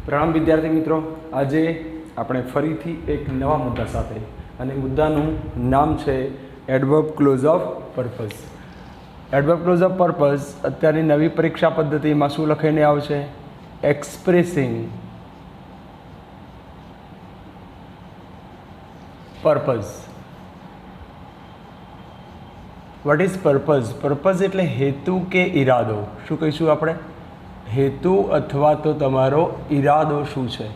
પ્રણામ વિદ્યાર્થી મિત્રો, આજે આપણે ફરીથી એક નવા મુદ્દા સાથે, અને મુદ્દાનું નામ છે adverb clause of purpose. Adverb clause of purpose અત્યારની નવી પરીક્ષા પદ્ધતિમાં શું લખાઈને આવશે? Expressing purpose. What is purpose? Purpose એટલે હેતુ કે ઈરાદો. શું કહીશું આપણે? હેતુ અથવા તો તમારો ઈરાદો શું છે.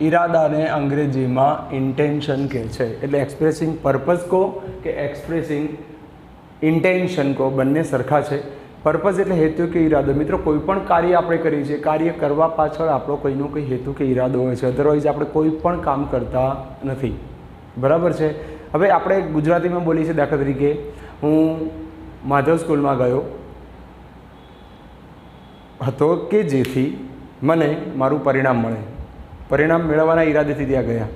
ઈરાદાને અંગ્રેજીમાં ઇન્ટેન્શન કહે છે. એટલે એક્સપ્રેસિંગ પર્પઝ કહો કે એક્સપ્રેસિંગ ઇન્ટેન્શન કહો, બંને સરખા છે. પર્પઝ એટલે હેતુ કે ઈરાદો. મિત્રો, કોઈ પણ કાર્ય આપણે કરીએ છીએ, કાર્ય કરવા પાછળ આપણો કોઈનો કોઈ હેતુ કે ઈરાદો હોય છે, અધરવાઇઝ આપણે કોઈ પણ કામ કરતા નથી. બરાબર છે. હવે આપણે ગુજરાતીમાં બોલીએ છીએ. દાખલા તરીકે, હું માધવ સ્કૂલમાં ગયો હતો કે જેથી મને મારું પરિણામ મળે. પરિણામ મેળવવાના ઈરાદેથી ત્યાં ગયા.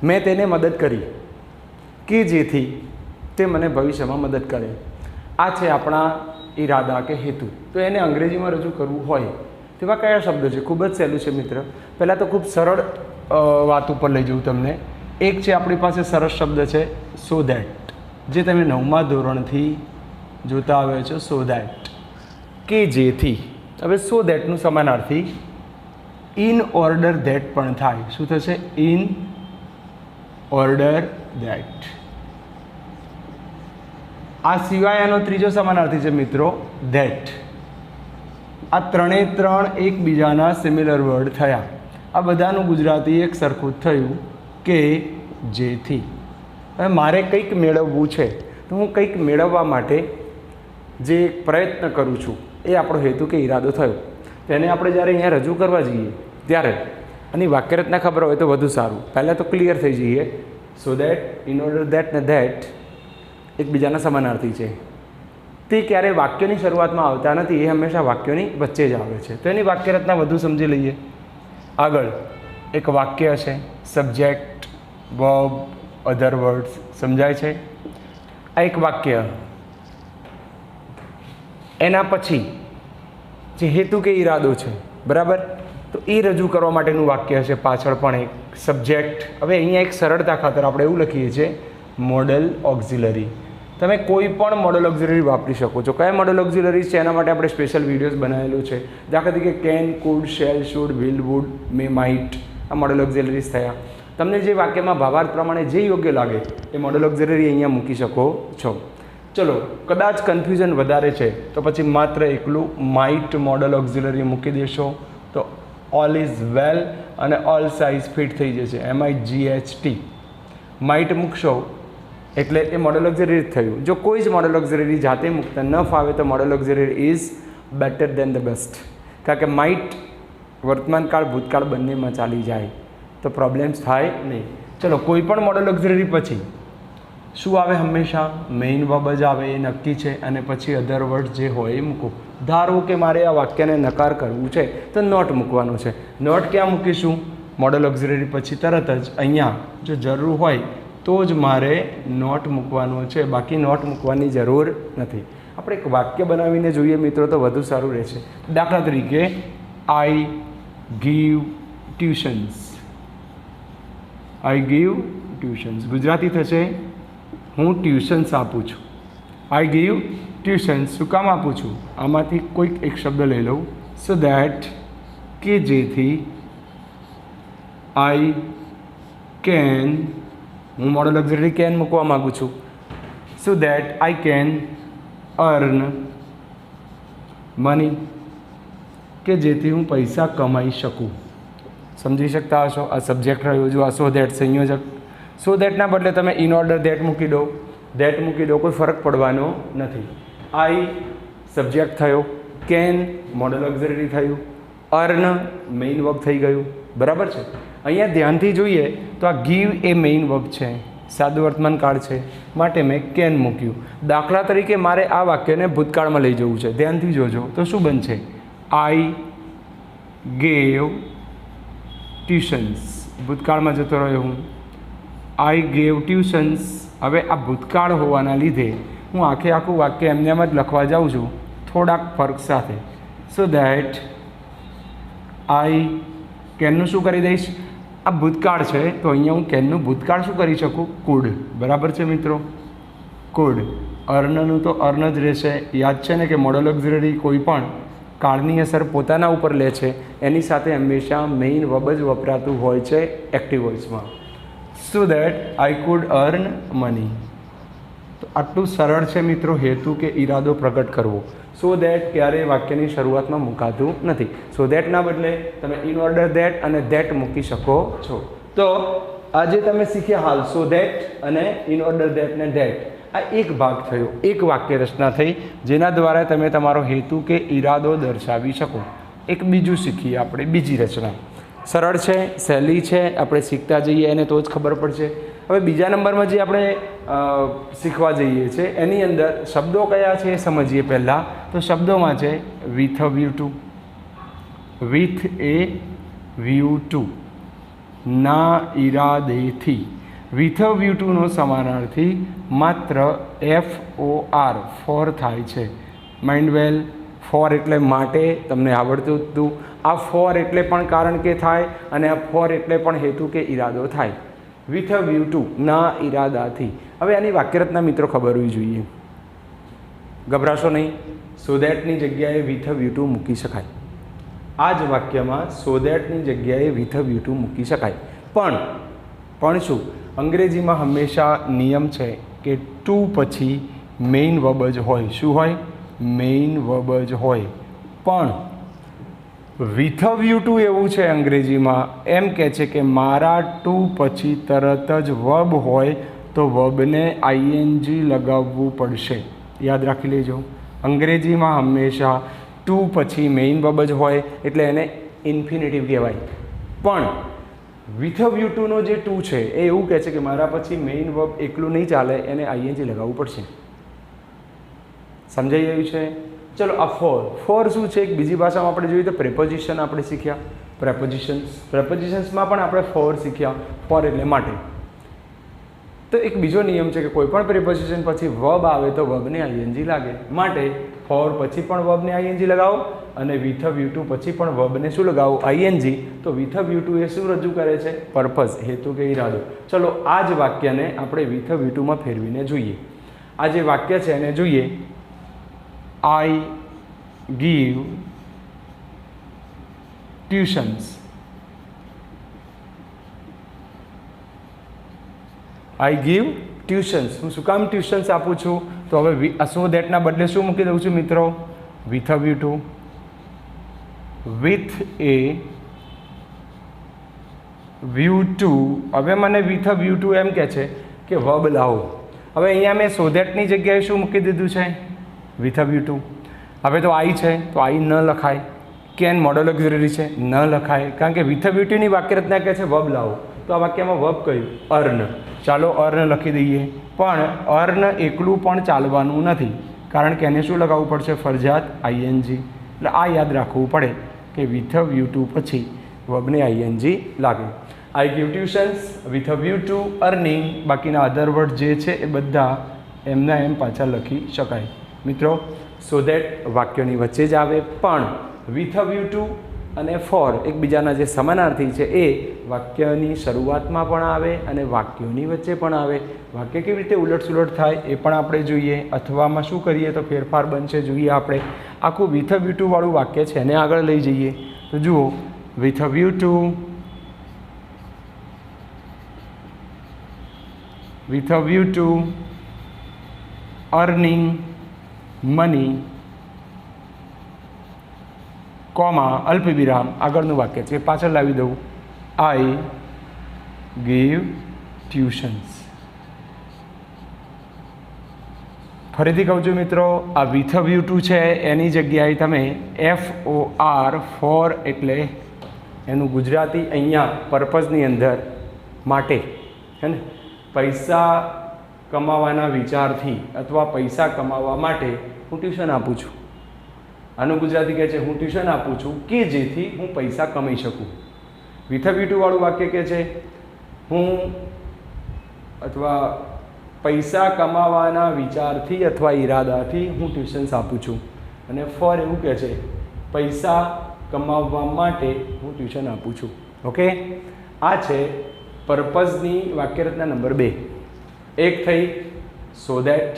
મેં તેને મદદ કરી કે જેથી તે મને ભવિષ્યમાં મદદ કરે. આ છે આપણા ઈરાદા કે હેતુ. તો એને અંગ્રેજીમાં રજૂ કરવું હોય તેવા કયા શબ્દો છે? ખૂબ જ સહેલું છે મિત્ર. પહેલાં તો ખૂબ સરળ વાત ઉપર લઈ જવું તમને. એક છે આપણી પાસે સરસ શબ્દ છે સો ધેટ, જે તમે 9મા ધોરણથી જોતા આવ્યો છો. સો ધેટ કે જેથી. હવે સો ધેટનું સમાનાર્થી ઇન ઓર્ડર ધેટ પણ થાય. શું થશે? In order that. આ સિવાય આનો ત્રીજો સમાનાર્થી છે મિત્રો, ધેટ. આ ત્રણે ત્રણ એકબીજાના સિમિલર વર્ડ થયા. આ બધાનું ગુજરાતી એક સરખું થયું કે જેથી. હવે મારે કંઈક મેળવવું છે, તો હું કંઈક મેળવવા માટે જે પ્રયત્ન કરું છું એ આપણો હેતુ કે ઈરાદો થયો. તેને આપણે જ્યારે અહીંયા રજૂ કરવા જઈએ ત્યારે આની વાક્યરચના ખબર હોય તો વધુ સારું. પહેલાં તો ક્લિયર થઈ જઈએ. So that, in order that ને ધેટ એકબીજાના સમાનાર્થી છે. તે ક્યારેય વાક્યની શરૂઆતમાં આવતા નથી, એ હંમેશા વાક્યોની વચ્ચે જ આવે છે. તો એની વાક્યરચના વધુ સમજી લઈએ. આગળ એક વાક્ય છે, સબ્જેક્ટ, વર્બ, અધર વર્ડ્સ. સમજાય છે? આ એક વાક્ય. એના પછી જે હેતુ કે ઈરાદો છે, બરાબર, તો એ રજૂ કરવા માટેનું વાક્ય છે પાછળ પણ એક સબ્જેક્ટ. હવે અહીંયા એક સરળતા ખાતર આપણે એવું લખીએ છીએ મોડલ ઓક્ઝિલરી. તમે કોઈ પણ મોડલ ઓક્ઝિલરી વાપરી શકો છો. કયા મોડલ ઓક્ઝિલરી છે એના માટે આપણે સ્પેશિયલ વિડીયોઝ બનાવેલું છે. દાખલા તરીકે can, could, shall, should, will, would, may, might. આ મોડલ ઓક્ઝિલરીઝ થયા. તમને જે વાક્યમાં ભાવાર્થ પ્રમાણે જે યોગ્ય લાગે એ મોડલ ઓક્ઝિલરી અહીંયા મૂકી શકો છો. ચલો, કદાચ કન્ફ્યુઝન વધારે છે તો પછી માત્ર એકલું માઇટ મોડલ ઓક્ઝિલરી મૂકી દેશો તો ઓલ ઇઝ વેલ અને ઓલ સાઇઝ ફિટ થઈ જશે. MIGHT માઇટ મૂકશો એટલે એ મોડલ ઓક્ઝિલરી થયું. જો કોઈ જ મોડલ ઓક્ઝિલરી જાતે મૂકતા ન ફાવે તો modal auxiliary is better than the best. કારણ કે માઇટ વર્તમાનકાળ ભૂતકાળ બંનેમાં ચાલી જાય તો પ્રોબ્લેમ્સ થાય નહીં. ચલો, કોઈ પણ મોડલ ઓક્ઝિલરી પછી શું આવે? હંમેશા મેઇન વર્બ જ આવે, એ નક્કી છે. અને પછી અધર વર્ડ જે હોય એ મૂકો. ધારો કે મારે આ વાક્યને નકાર કરવું છે તો નોટ મૂકવાનો છે. નોટ ક્યાં મૂકીશું? મોડલ ઓક્ઝિલરી પછી તરત જ અહીંયા જો જરૂર હોય તો જ મારે નોટ મૂકવાનો છે, બાકી નોટ મૂકવાની જરૂર નથી. આપણે એક વાક્ય બનાવીને જોઈએ મિત્રો તો વધુ સારું રહેશે. દાખલા તરીકે, આઈ ગીવ ટ્યુશન્સ. આઈ ગીવ ટ્યુશન્સ ગુજરાતી થશે હું ટ્યુશન્સ આપું છું. આઈ ગીવ ટ્યુશન્સ. શું કામ આપું છું? આમાંથી કોઈક એક શબ્દ લઈ લઉં. સો ધેટ કે જેથી આઈ કેન. હું મોડલ ઓક્ઝિલરી કેન મૂકવા માગું છું. So that I can earn money. કે જેથી હું પૈસા કમાઈ શકું. સમજી શકતા હશો? આ સબ્જેક્ટ રહ્યો. જો આ સો ધેટ સંયોજક. સો ધેટના બદલે તમે ઇન ઓર્ડર ધેટ મૂકી દો, ધેટ મૂકી દો, કોઈ ફરક પડવાનો નથી. આઈ સબ્જેક્ટ થયો, કેન મોડલ ઓક્ઝિલરી થયું, અર્ન મેઇન વર્બ થઈ ગયું. બરાબર છે? અહીંયા ધ્યાનથી જોઈએ તો આ ગીવ એ મેઇન વર્બ છે, સાદું વર્તમાન કાળ છે, માટે મેં કેન મૂક્યું. દાખલા તરીકે મારે આ વાક્યને ભૂતકાળમાં લઈ જવું છે. ધ્યાનથી જોજો તો શું બનશે? I gave tuitions. ભૂતકાળમાં જતો રહ્યો હું. I gave tuitions. હવે આ ભૂતકાળ હોવાના લીધે હું આખે આખું વાક્ય એમને એમ જ લખવા જાઉં છું થોડાક ફરક સાથે. સો દેટ આઈ કેનનું શું કરી દઈશ, આ ભૂતકાળ છે તો અહીંયા હું કેનનું ભૂતકાળ શું કરી શકું, કુડ. બરાબર છે મિત્રો, કુડ. અર્નનું તો અર્ન જ રહેશે. યાદ છે ને કે મોડલ ઓક્ઝિલરી કોઈ પણ કાળની અસર પોતાના ઉપર લે છે એની સાથે હંમેશા મેઇન વર્બ જ વપરાતું હોય છે એક્ટિવ વોઇસમાં. So that I could earn money. તો આટલું સરળ છે મિત્રો હેતુ કે ઈરાદો પ્રગટ કરવો. સો દેટ ક્યારેય વાક્યની શરૂઆતમાં મુકાતું નથી. સો દેટના બદલે તમે ઇન ઓર્ડર દેટ અને દેટ મૂકી શકો છો. તો આજે તમે શીખ્યા હાલ સો દેટ અને ઇન ઓર્ડર દેટ ને દેટ, આ એક ભાગ થયો, એક વાક્ય રચના થઈ જેના દ્વારા તમે તમારો હેતુ કે ઈરાદો દર્શાવી શકો. એક બીજું શીખીએ આપણે, બીજી રચના. સરળ છે, સહેલી છે, આપણે શીખતા જઈએ એને તો જ ખબર પડશે. હવે બીજા નંબરમાં જે આપણે શીખવા જઈએ છીએ એની અંદર શબ્દો કયા છે એ સમજીએ. પહેલાં તો શબ્દોમાં છે with a view two, with a view to, ના ઈરાદેથી. વિથ અ વ્યૂ ટુનો સમાનાર્થી માત્ર FOR ફોર થાય છે. માઇન્ડ વેલ, ફોર એટલે માટે, તમને આવડતું હતું. આ ફોર એટલે પણ કારણ કે થાય અને આ ફોર એટલે પણ હેતુ કે ઈરાદો થાય. વિથ અ વ્યૂ ટુ, ના ઈરાદાથી. હવે આની વાક્યરચના મિત્રો ખબર હોવી જોઈએ, ગભરાશો નહીં. સો દેટની જગ્યાએ વિથ અ વ્યૂ ટુ મૂકી શકાય. આ જ વાક્યમાં સો દેટની જગ્યાએ વિથ અ વ્યૂ ટુ મૂકી શકાય. પણ શું, અંગ્રેજીમાં હંમેશા નિયમ છે કે ટુ પછી મેઇન વર્બ જ હોય. શું હોય? મેઇન વર્બ જ હોય. પણ વિથ અ વ્યૂ ટુ એવું છે અંગ્રેજીમાં, એમ કહે છે કે મારા ટુ પછી તરત જ વર્બ હોય તો વર્બને ING લગાવવું પડશે. યાદ રાખી લેજો, અંગ્રેજીમાં હંમેશા ટુ પછી મેઇન વર્બ જ હોય એટલે એને ઇન્ફિનિટિવ કહેવાય. પણ વિથ અ વ્યૂ ટુનો જે ટુ છે એ એવું કહે છે કે મારા પછી મેઇન વર્બ એકલું નહીં ચાલે, એને ING લગાવવું પડશે. સમજાઈ ગયું છે? ચલો આ ફોર શું છે? એક બીજી ભાષામાં આપણે જોઈએ તો પ્રેપોઝિશન આપણે શીખ્યા. પ્રેપોઝિશન્સમાં પણ આપણે ફોર શીખ્યા. ફોર એટલે માટે. તો એક બીજો નિયમ છે કે કોઈ પણ પ્રેપોઝિશન પછી વર્બ આવે તો વર્બને ING લાગે. માટે ફોર પછી પણ વર્બને ING લગાવો અને વિથ અ વ્યૂ ટુ પછી પણ વર્બને શું લગાવો? ING. તો વિથ અ વ્યૂ ટુ એ શું રજૂ કરે છે? પર્પઝ, હેતુ કે ઈરાદો. ચલો આ જ વાક્યને આપણે વિથ અ વ્યૂ ટુમાં ફેરવીને જોઈએ. આ જે વાક્ય છે એને જોઈએ. I give tuitions. I give tuitions. હું શું કામ ટ્યુશન્સ આપું છું? તો હવે સો દેટના બદલે શું મૂકી દઉં છું મિત્રો? With a view two. With a view to. હવે મને વિથ અ વ્યૂ ટુ એમ કહે છે કે વર્બ લાવો. હવે અહીંયા મેં સો દેટની જગ્યાએ શું મૂકી દીધું છે? With a view two. હવે તો આઈ છે તો આઈ ન લખાય. કેન મોડલ ઓક્ઝિલરી છે, ન લખાય, કારણ કે વિથ અ વ્યૂ ટુની વાક્યરચના કહે છે વર્બ લાવો. તો આ વાક્યમાં વર્બ કયું? અર્ન. ચાલો અર્ન લખી દઈએ. પણ અર્ન એકલું પણ ચાલવાનું નથી, કારણ કે એને શું લગાવવું પડશે? ફરજિયાત ING. એટલે આ યાદ રાખવું પડે કે વિથ અ વ્યૂ ટુ પછી વર્બને ING લાગે. આઈ give tuitions, with a view two earning. બાકીના અધર વર્ડ જે છે એ બધા એમના એમ પાછા લખી શકાય. મિત્રો સો દેટ વાક્યોની વચ્ચે જ આવે, પણ વિથ અ વ્યૂ ટુ અને ફોર એકબીજાના જે સમાનાર્થી છે એ વાક્યની શરૂઆતમાં પણ આવે અને વાક્યોની વચ્ચે પણ આવે. વાક્ય કેવી રીતે ઉલટસુલટ થાય એ પણ આપણે જોઈએ, અથવામાં શું કરીએ તો ફેરફાર બનશે જોઈએ આપણે. આખું વિથ અ વ્યૂ ટુ વાળું વાક્ય છે એને આગળ લઈ જઈએ તો જુઓ. With a view two, with a view two earning money, comma, અલ્પવિરામ, આગળનું વાક્ય છે પાછળ લાવી દઉં. આઈ ગીવ ટ્યુશન્સ. ફરીથી કહું છું મિત્રો, આ વિથ અ વ્યૂ ટુ છે એની જગ્યાએ તમે FOR ફોર એટલે એનું ગુજરાતી અહીંયા પર્પઝની અંદર માટે, હે ને, પૈસા કમાવાના વિચારથી અથવા પૈસા કમાવા માટે હું ટ્યુશન આપું છું. આનું ગુજરાતી કહે છે હું ટ્યુશન આપું છું કે જેથી હું પૈસા કમાઈ શકું. વિથ અ વ્યૂ ટુ વાળું વાક્ય કહે છે હું અથવા પૈસા કમાવાના વિચારથી અથવા ઈરાદાથી હું ટ્યુશન્સ આપું છું. અને ફોર એવું કહે છે પૈસા કમાવવા માટે હું ટ્યુશન આપું છું. ઓકે, આ છે પર્પઝની વાક્યરચના નંબર 2. એક થઈ સો દેટ,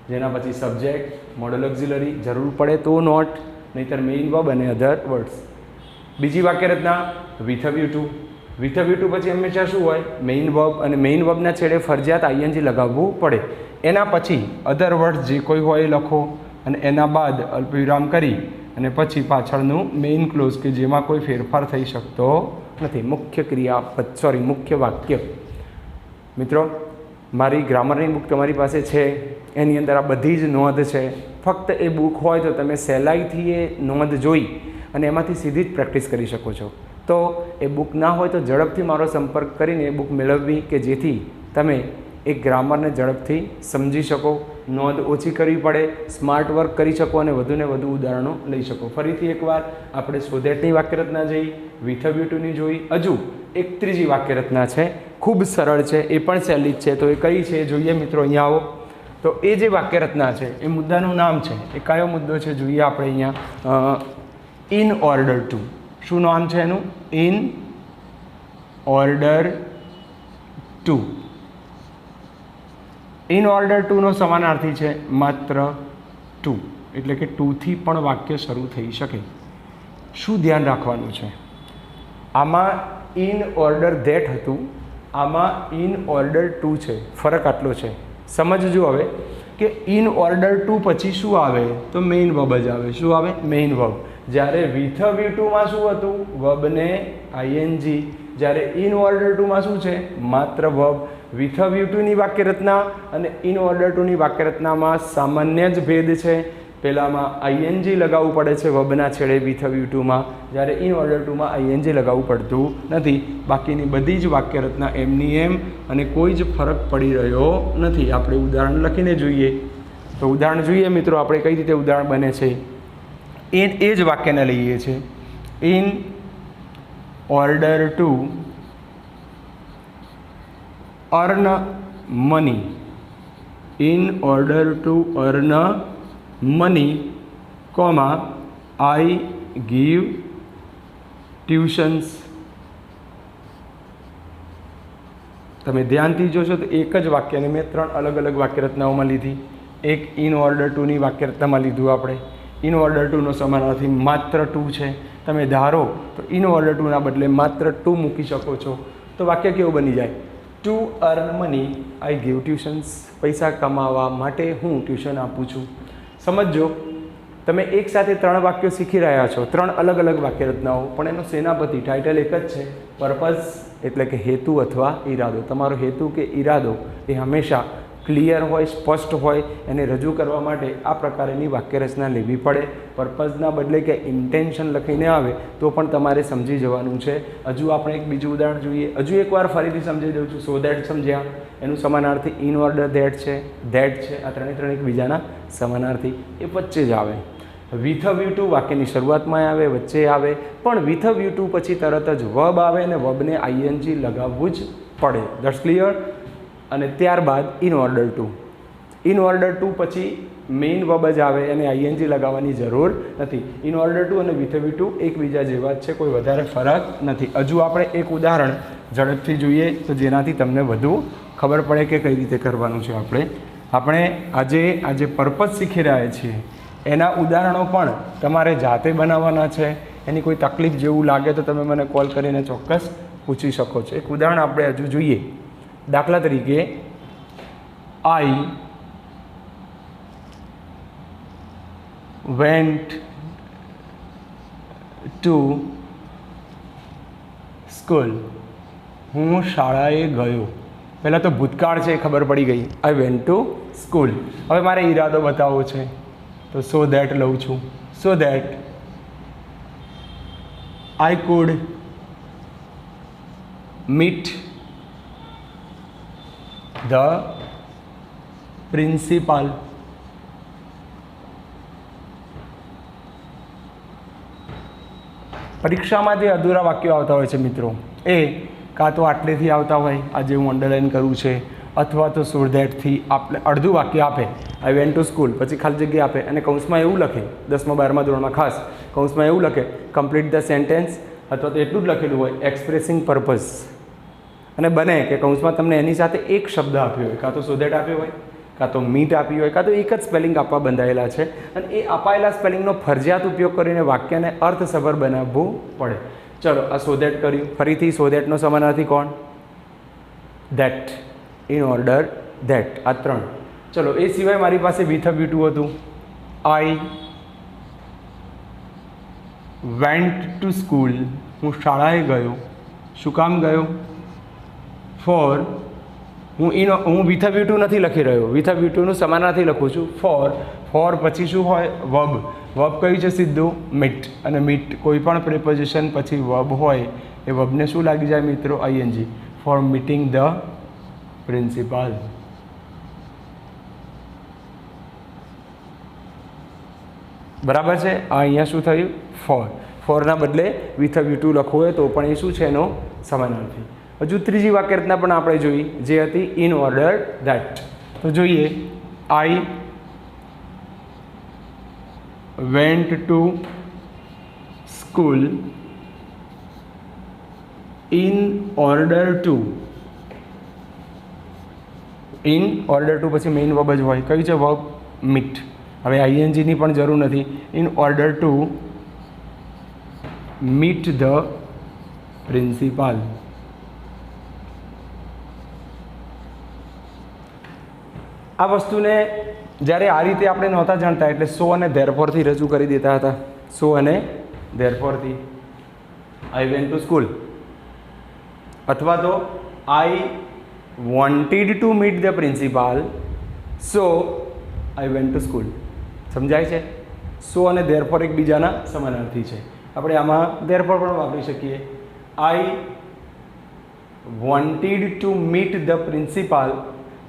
જેના પછી સબ્જેક્ટ, મોડલ ઓક્ઝિલરી, જરૂર પડે તો નોટ, નહીંતર મેઇન વર્બ અને અધર વર્ડ્સ. બીજી વાક્યરચના with a view two. With a view two પછી હંમેશા શું હોય? મેઇન વર્બ, અને મેઇન વર્બના છેડે ફરજિયાત આઈએનજી લગાવવું પડે. એના પછી અધર વર્ડ્સ જે કોઈ હોય એ લખો, અને એના બાદ અલ્પવિરામ કરી અને પછી પાછળનું મેઇન ક્લોઝ કે જેમાં કોઈ ફેરફાર થઈ શકતો નથી. મુખ્ય ક્રિયાપદ, મુખ્ય વાક્ય. મિત્રો, મારી ગ્રામરની બુક તમારી પાસે છે, એની અંદર આ બધી જ નોંધ છે. ફક્ત એ બુક હોય તો તમે સહેલાઈથી એ નોંધ જોઈ અને એમાંથી સીધી જ પ્રેક્ટિસ કરી શકો છો. તો એ બુક ના હોય તો ઝડપથી મારો સંપર્ક કરીને એ બુક મેળવવી, કે જેથી તમે એ ગ્રામરને ઝડપથી સમજી શકો, નોંધ ઓછી કરવી પડે, સ્માર્ટ વર્ક કરી શકો અને વધુને વધુ ઉદાહરણો લઈ શકો. ફરીથી એકવાર આપણે સો ધેટની વાક્યરચના જોઈ, વિથ અ વ્યૂ ટુની જોઈ. હજુ એક ત્રીજી વાક્યરચના છે, ખૂબ સરળ છે, એ પણ સહેલી જ છે. તો એ કઈ છે જોઈએ મિત્રો, અહીંયા આવો. તો એ જે વાક્યરચના છે એ મુદ્દાનું નામ છે. એ કયો મુદ્દો છે જોઈએ આપણે અહીંયા. In order to. શું નામ છે એનું? In order to. In order ટુનો સમાનાર્થી છે માત્ર ટુ, એટલે કે ટુથી પણ વાક્ય શરૂ થઈ શકે. શું ધ્યાન રાખવાનું છે? આમાં ઇન ઓર્ડર ધેટ હતું, આમાં ઇન ઓર્ડર ટુ છે. ફરક આટલો છે, સમજજો હવે કે ઇન ઓર્ડર ટુ પછી શું આવે? તો મેઇન વર્બ જ આવે. શું આવે? Main verb. જ્યારે વિથ અ વ્યૂ ટુમાં શું હતું? વર્બને આઈએનજી. જ્યારે ઇન ઓર્ડર ટુમાં શું છે? માત્ર વર્બ. વિથ અ વ્યૂ ટુની વાક્યરચના અને ઇન ઓર્ડર ટુની વાક્યરચનામાં સામાન્ય જ ભેદ છે. પહેલામાં આઈએનજી લગાવવું પડે છે વર્બના છેડે વિથ અ વ્યૂ ટુમાં, જ્યારે ઇન ઓર્ડર ટુમાં આઈએનજી લગાવવું પડતું નથી. બાકીની બધી જ વાક્યરચના એમની એમ, અને કોઈ જ ફરક પડી રહ્યો નથી. આપણે ઉદાહરણ લખીને જોઈએ. તો ઉદાહરણ જોઈએ મિત્રો, આપણે કઈ રીતે ઉદાહરણ બને છે. એ જ વાક્યને લઈએ છીએ. In order to earn money. In order to earn money, comma I give tuitions. તમે ધ્યાનથી જોશો તો એક જ વાક્યને મેં 3 અલગ અલગ વાક્યરચનાઓમાં લીધી. એક ઇન ઓર્ડર ટુની વાક્યરચનામાં લીધું આપણે. ઇન ઓર્ડર ટુનો સમાનાર્થી માત્ર ટુ છે. તમે ધારો તો ઇન ઓર્ડર ટુના બદલે માત્ર ટુ મૂકી શકો છો. તો વાક્ય કેવું બની જાય? To earn money I give tuitions. પૈસા કમાવા માટે હું ટ્યુશન આપું છું. સમજો, તમે એક સાથે 3 વાક્યો શીખી રહ્યા છો, 3 અલગ અલગ વાક્યરચનાઓ, પણ એનો સેનાપતિ ટાઇટલ એક જ છે, પર્પઝ, એટલે કે હેતુ અથવા ઈરાદો. તમારો હેતુ કે ઈરાદો એ હંમેશા ક્લિયર હોય, સ્પષ્ટ હોય. એને રજૂ કરવા માટે આ પ્રકારની વાક્યરચના લેવી પડે. પર્પઝના બદલે કે ઇન્ટેન્શન લખીને આવે તો પણ તમારે સમજી જવાનું છે. હજુ આપણે એક બીજું ઉદાહરણ જોઈએ. હજુ એકવાર ફરીથી સમજી દઉં છું. સો દેટ સમજ્યા, એનું સમાનાર્થી ઇન ઓર્ડર ધેટ છે, ધેટ છે. આ ત્રણે એકબીજાના સમાનાર્થી, એ વચ્ચે જ આવે. વિથ અ વ્યૂ ટુ વાક્યની શરૂઆતમાં આવે, વચ્ચે આવે, પણ વિથ અ વ્યૂ ટુ પછી તરત જ વર્બ આવે અને વર્બને આઈએનજી લગાવવું જ પડે. That's clear. અને ત્યારબાદ in order to. In order two પછી મેઇન વર્બ જ આવે અને આઈએનજી લગાવવાની જરૂર નથી. ઇન ઓર્ડર ટુ અને વિથ અ વ્યૂ ટુ એકબીજા જેવા જ છે, કોઈ વધારે ફરક નથી. હજુ આપણે એક ઉદાહરણ ઝડપથી જોઈએ તો જેનાથી તમને વધુ ખબર પડે કે કઈ રીતે કરવાનું છે. આપણે આજે પર્પઝ શીખી રહ્યા છીએ એના ઉદાહરણો પણ તમારે જાતે બનાવવાના છે. એની કોઈ તકલીફ જેવું લાગે તો તમે મને કોલ કરીને ચોક્કસ પૂછી શકો છો. એક ઉદાહરણ આપણે હજુ જોઈએ. દાખલા તરીકે, આઈ વેન્ટ ટુ સ્કૂલ. હું શાળાએ ગયો. પહેલાં તો ભૂતકાળ છે એ ખબર પડી ગઈ. I went to school. હવે મારે ઈરાદો બતાવવો છે તો સો દેટ લઉં છું. સો that I food meet the principal. પરીક્ષામાં જે અધૂરા વાક્યો આવતા હોય છે મિત્રો, એ કાં તો આટલેથી આવતા હોય, આજે હું અંડરલાઈન કરું છે, અથવા તો સો ધેટથી આપણે અડધું વાક્ય આપે, આઈ વેન્ટ ટુ સ્કૂલ, પછી ખાલી જગ્યા આપે અને કૌંસમાં એવું લખે, 10મા 12મા ધોરણમાં ખાસ કૌંસમાં એવું લખે કમ્પ્લીટ ધ સેન્ટેન્સ, અથવા તો એટલું જ લખેલું હોય એક્સપ્રેસિંગ પર્પઝ, અને બને કે કૌંસમાં તમને એની સાથે એક શબ્દ આપ્યો હોય, કાં તો સો ધેટ આપ્યો હોય, કાં તો મીટ આપી હોય, કાં તો એક જ સ્પેલિંગ આપવા બંધાયેલા છે, અને એ અપાયેલા સ્પેલિંગનો ફરજિયાત ઉપયોગ કરીને વાક્યને અર્થસભર બનાવવું પડે. ચલો આ સો ધેટ કર્યું. ફરીથી સો ધેટનો સમાનાર્થી કોણ? ધેટ, ઇન ઓર્ડર ધેટ, આ 3. ચલો એ સિવાય મારી પાસે વિથ અ વ્યૂ ટુ હતું. આઈ વેન્ટ ટુ સ્કૂલ, હું શાળાએ ગયો. શું કામ ગયો? ફોર, હું વિથ અ વ્યૂ ટુ નથી લખી રહ્યો, વિથ અ વ્યૂ ટુનું સમાનાર્થી લખું છું. ફોર પછી શું હોય? વર્બ. વર્બ કયું છે? સીધું મીટ, અને મીટ કોઈ પણ પ્રિપોઝિશન પછી વર્બ હોય એ વર્બને શું લાગી જાય મિત્રો? I N G. For meeting the principal. બરાબર છે. આ અહીંયા શું થયું? ફોરના બદલે વિથ અ વ્યૂ ટુ લખવું હોય તો પણ એ શું છે? એનો સમાનાર્થી. હજુ ત્રીજી વાક્ય રચના પણ આપણે જોઈ, જે હતી ઇન ઓર્ડર ધેટ. તો જોઈએ, I went to school in order to. In order two પછી મેઇન વર્બ જ હોય. કયું છે વર્બ? મીટ. હવે આઈએનજીની પણ જરૂર નથી. In order to meet the principal. આ વસ્તુને જ્યારે આ રીતે આપણે નહોતા જાણતા એટલે સો અને ધેરફોરથી રજૂ કરી દેતા હતા. સો અને ધેરફોરથી. આઈ વેન્ટ ટુ સ્કૂલ, અથવા તો I wanted to meet the principal, so I went to school. સમજાય છે? સો અને ધેરફોર એકબીજાના સમાનાર્થી છે. આપણે આમાં ધેરફોર પણ વાપરી શકીએ. I wanted to meet the principal,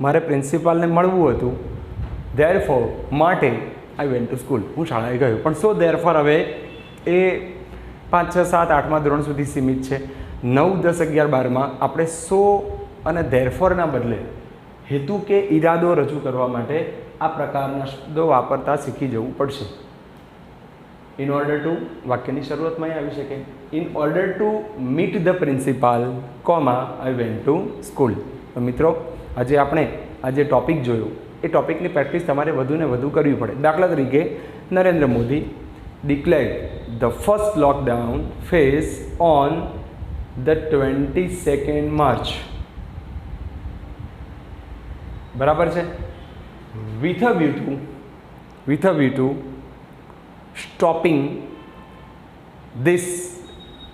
મારે પ્રિન્સિપાલને મળવું હતું. ધેરફોર માટે આઈ વેન્ટ ટુ સ્કૂલ, હું શાળાએ ગયો. પણ સો ધેરફોર હવે એ 5, 6, 7, 8મા ધોરણ સુધી સીમિત છે. 9, 10, 11, 12માં આપણે સો અને ધેરફોરના બદલે હેતુ કે ઈરાદો રજૂ કરવા માટે આ પ્રકારના શબ્દો વાપરતા શીખી જવું પડશે. ઇન ઓર્ડર ટુ વાક્યની શરૂઆતમાં આવી શકે. In order to meet the principal, I went to school. તો મિત્રો, આજે આપણે આ જે ટૉપિક જોયો એ ટૉપિકની પ્રેક્ટિસ તમારે વધુને વધુ કરવી પડે. દાખલા તરીકે, Narendra Modi declared the first lockdown phase on the 22nd March. બરાબર છે? With a view to stopping this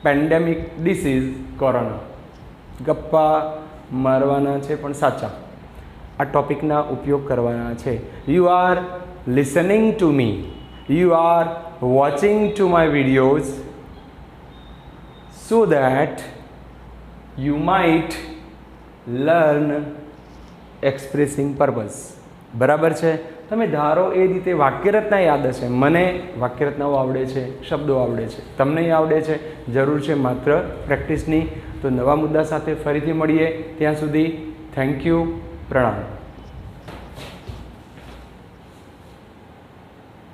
pandemic disease corona. ગપ્પા મારવાના છે પણ સાચા. આ ટોપિકના ઉપયોગ કરવાના છે. You are listening to me, you are watching to my videos so that you might learn expressing purpose. બરાબર છે? તમે ધારો એ રીતે વાક્યરચના યાદ હશે. મને વાક્યરચનાઓ આવડે છે, શબ્દો આવડે છે, તમને આવડે છે. જરૂર છે માત્ર પ્રેક્ટિસની. તો નવા મુદ્દા સાથે ફરીથી મળીએ. ત્યાં સુધી થેન્ક યુ. પ્રણામ.